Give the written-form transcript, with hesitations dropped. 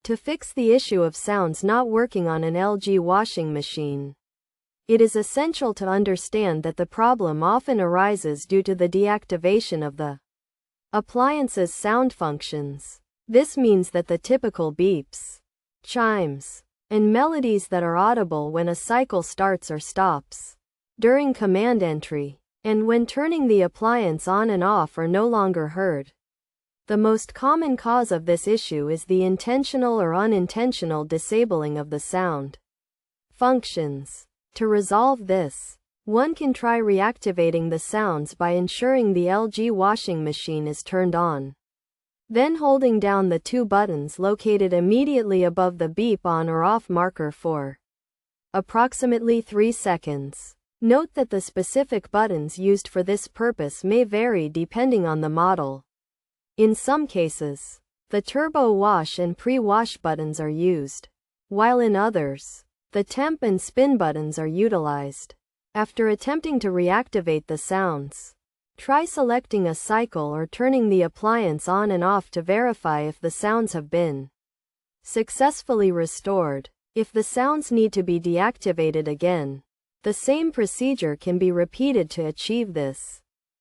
To fix the issue of sounds not working on an LG washing machine, it is essential to understand that the problem often arises due to the deactivation of the appliance's sound functions. This means that the typical beeps, chimes, and melodies that are audible when a cycle starts or stops during command entry, and when turning the appliance on and off, are no longer heard. The most common cause of this issue is the intentional or unintentional disabling of the sound functions. To resolve this, one can try reactivating the sounds by ensuring the LG washing machine is turned on. Then holding down the two buttons located immediately above the beep on or off marker for approximately 3 seconds. Note that the specific buttons used for this purpose may vary depending on the model. In some cases, the turbo wash and pre-wash buttons are used, while in others, the temp and spin buttons are utilized. After attempting to reactivate the sounds, try selecting a cycle or turning the appliance on and off to verify if the sounds have been successfully restored. If the sounds need to be deactivated again, the same procedure can be repeated to achieve this.